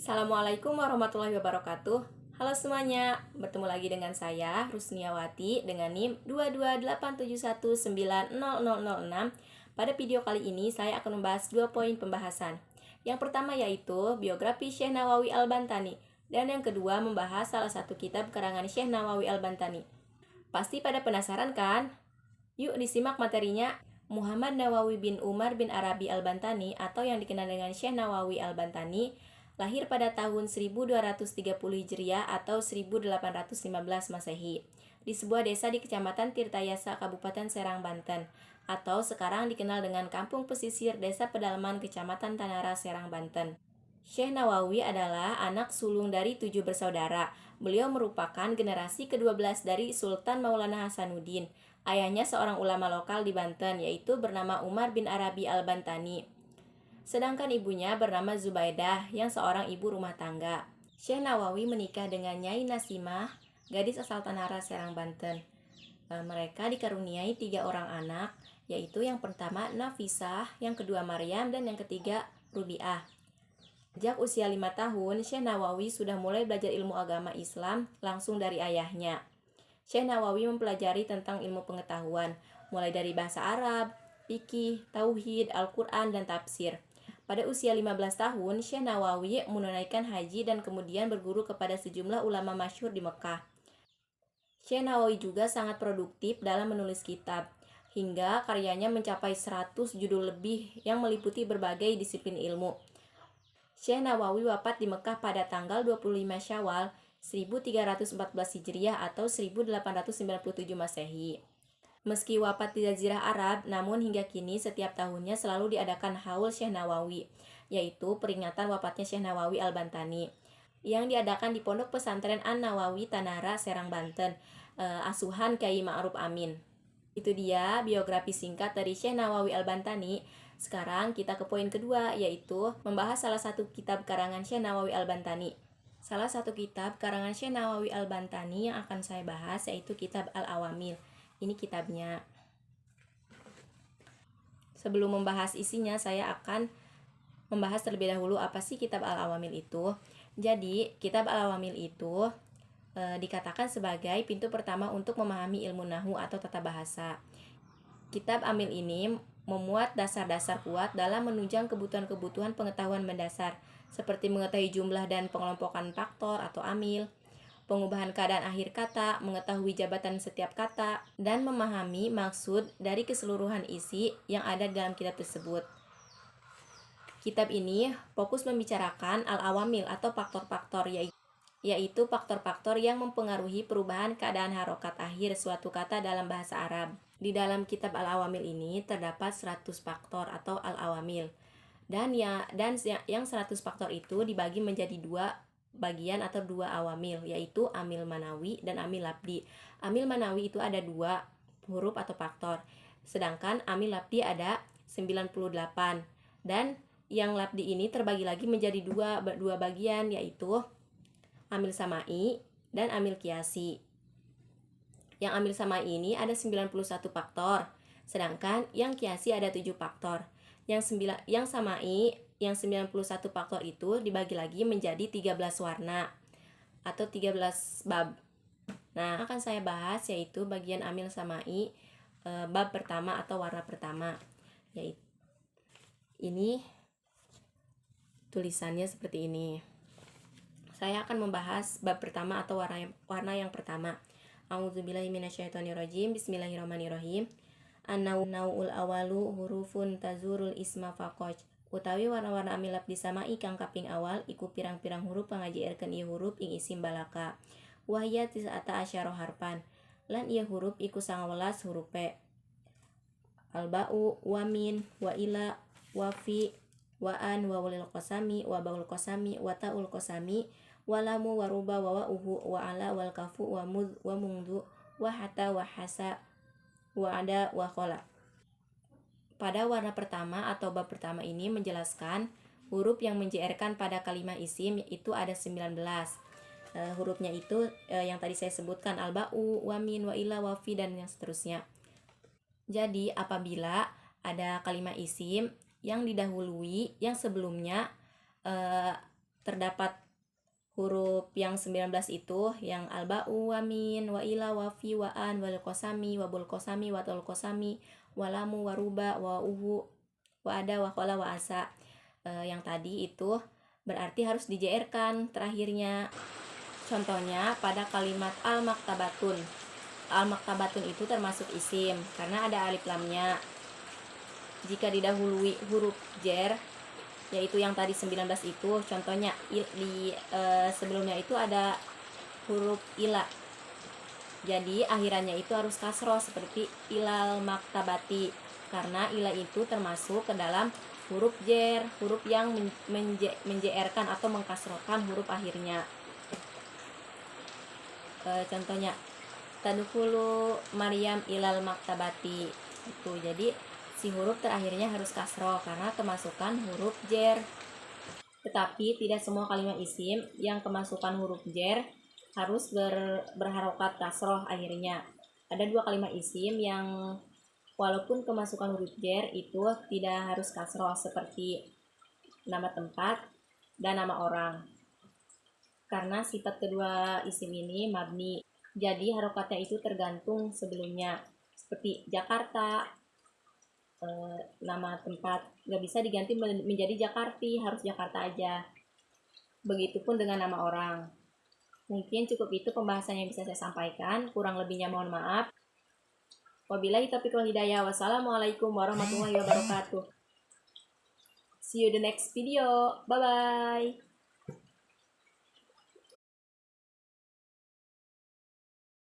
Assalamualaikum warahmatullahi wabarakatuh. Halo semuanya, bertemu lagi dengan saya Rusniawati dengan NIM 22871900006. Pada video kali ini saya akan membahas 2 poin pembahasan. Yang pertama yaitu biografi Syekh Nawawi Al-Bantani, dan yang kedua membahas salah satu kitab karangan Syekh Nawawi Al-Bantani. Pasti pada penasaran kan? Yuk disimak materinya. Muhammad Nawawi bin Umar bin Arabi Al-Bantani atau yang dikenal dengan Syekh Nawawi Al-Bantani lahir pada tahun 1230 Hijriah atau 1815 Masehi di sebuah desa di Kecamatan Tirtayasa, Kabupaten Serang, Banten, atau sekarang dikenal dengan Kampung Pesisir Desa Pedalaman Kecamatan Tanara, Serang, Banten. Syekh Nawawi adalah anak sulung dari 7 bersaudara. Beliau merupakan generasi ke-12 dari Sultan Maulana Hasanuddin. Ayahnya seorang ulama lokal di Banten, yaitu bernama Umar bin Arabi Al-Bantani. Sedangkan ibunya bernama Zubaidah, yang seorang ibu rumah tangga. Syekh Nawawi menikah dengan Nyai Nasimah, gadis asal Tanara, Serang, Banten. Mereka dikaruniai 3 orang anak, yaitu yang pertama Nafisah, yang kedua Maryam, dan yang ketiga Rubiah. Sejak usia 5 tahun, Syekh Nawawi sudah mulai belajar ilmu agama Islam langsung dari ayahnya. Syekh Nawawi mempelajari tentang ilmu pengetahuan, mulai dari bahasa Arab, fikih, tauhid, Al-Quran, dan tafsir. Pada usia 15 tahun, Syekh Nawawi menunaikan haji dan kemudian berguru kepada sejumlah ulama masyhur di Mekah. Syekh Nawawi juga sangat produktif dalam menulis kitab, hingga karyanya mencapai 100 judul lebih yang meliputi berbagai disiplin ilmu. Syekh Nawawi wafat di Mekah pada tanggal 25 Syawal 1314 Hijriah atau 1897 Masehi. Meski wafat di Jazirah Arab, namun hingga kini setiap tahunnya selalu diadakan Haul Syekh Nawawi, yaitu peringatan wafatnya Syekh Nawawi Al-Bantani, yang diadakan di Pondok Pesantren An-Nawawi Tanara, Serang, Banten, asuhan Kyai Ma'ruf Amin. Itu dia biografi singkat dari Syekh Nawawi Al-Bantani. Sekarang kita ke poin kedua, yaitu membahas salah satu kitab karangan Syekh Nawawi Al-Bantani. Salah satu kitab karangan Syekh Nawawi Al-Bantani yang akan saya bahas yaitu kitab Al-Awamil. Ini kitabnya. Sebelum membahas isinya, saya akan membahas terlebih dahulu apa sih kitab Al-Awamil itu. Jadi, kitab Al-Awamil itu dikatakan sebagai pintu pertama untuk memahami ilmu nahwu atau tata bahasa. Kitab Amil ini memuat dasar-dasar kuat dalam menunjang kebutuhan-kebutuhan pengetahuan mendasar, seperti mengetahui jumlah dan pengelompokan faktor atau amil, pengubahan keadaan akhir kata, mengetahui jabatan setiap kata, dan memahami maksud dari keseluruhan isi yang ada dalam kitab tersebut. Kitab ini fokus membicarakan al-awamil atau faktor-faktor, yaitu faktor-faktor yang mempengaruhi perubahan keadaan harokat akhir suatu kata dalam bahasa Arab. Di dalam kitab al-awamil ini terdapat 100 faktor atau al-awamil. Dan yang 100 faktor itu dibagi menjadi 2 bagian atau 2 awamil, yaitu amil manawi dan amil labdi. Amil manawi itu ada 2 huruf atau faktor, sedangkan amil labdi ada 98. Dan yang labdi ini terbagi lagi menjadi dua bagian, yaitu amil samai dan amil kiasi. Yang amil samai ini ada 91 faktor, sedangkan yang kiasi ada 7 faktor. Yang samai, yang 91 faktor itu dibagi lagi menjadi 13 warna atau 13 bab. Nah, akan saya bahas yaitu bagian amil samai, bab pertama atau warna pertama. Yaitu ini tulisannya seperti ini. Saya akan membahas bab pertama atau warna yang pertama. A'udzubillahi minasyaitonirrajim. Bismillahirrahmanirrahim. An-naw'ul awalu hurufun tazurul isma faqaj. Utawi warna-warna amil labdi samai kang kaping awal iku pirang-pirang huruf pangajieurkeun ieu huruf ing isim balaka. Wahya tis'ata asyara harpan. Lan ieu huruf iku 19 hurupe. Al-ba'u, wa min, wa ila, wa fi, wa an, wa walil qasami, wa baul qasami, wa ta'ul qasami, walamu waruba wa wa'uhu wa ala wal kafu wa mud wa mungdu wa hatta wa hasa wa ada wa khola. Pada warna pertama atau bab pertama ini menjelaskan huruf yang menjrkan pada kalimat isim itu ada 19. Hurufnya itu yang tadi saya sebutkan, al-ba'u, wa min, wa ila, wa fi, dan yang seterusnya. Jadi apabila ada kalimat isim yang didahului yang sebelumnya terdapat huruf yang 19 itu, yang alba'u, wa min, wa ila, wa fi, wa an, wal qasami, wa bul qasami, wa tul qasami, wa lamu, wa ruba, wa uhu, wa ada, wa qala, wa asa. Yang tadi itu berarti harus di-JR-kan terakhirnya. Contohnya pada kalimat al-maktabatun. Al-maktabatun itu termasuk isim karena ada alif lamnya. Jika didahului huruf jer, yaitu yang tadi 19 itu, contohnya sebelumnya itu ada huruf ila, jadi akhirannya itu harus kasroh seperti ilal maktabati, karena ila itu termasuk ke dalam huruf jer, huruf yang menjer-kan atau mengkasrohkan huruf akhirnya. Contohnya tadkhulu Maryam ilal maktabati, itu jadi si huruf terakhirnya harus kasroh karena kemasukan huruf jer. Tetapi tidak semua kalimat isim yang kemasukan huruf jer harus berharokat kasroh akhirnya. Ada 2 kalimat isim yang walaupun kemasukan huruf jer itu tidak harus kasroh, seperti nama tempat dan nama orang. Karena sifat kedua isim ini mabni, jadi harokatnya itu tergantung sebelumnya. Seperti Jakarta, nama tempat nggak bisa diganti menjadi Jakarti, harus Jakarta aja. Begitupun dengan nama orang. Mungkin cukup itu pembahasan yang bisa saya sampaikan, kurang lebihnya mohon maaf. Wabillahi taufiq wal hidayah. Wassalamualaikum warahmatullahi wabarakatuh. See you the next video. Bye bye.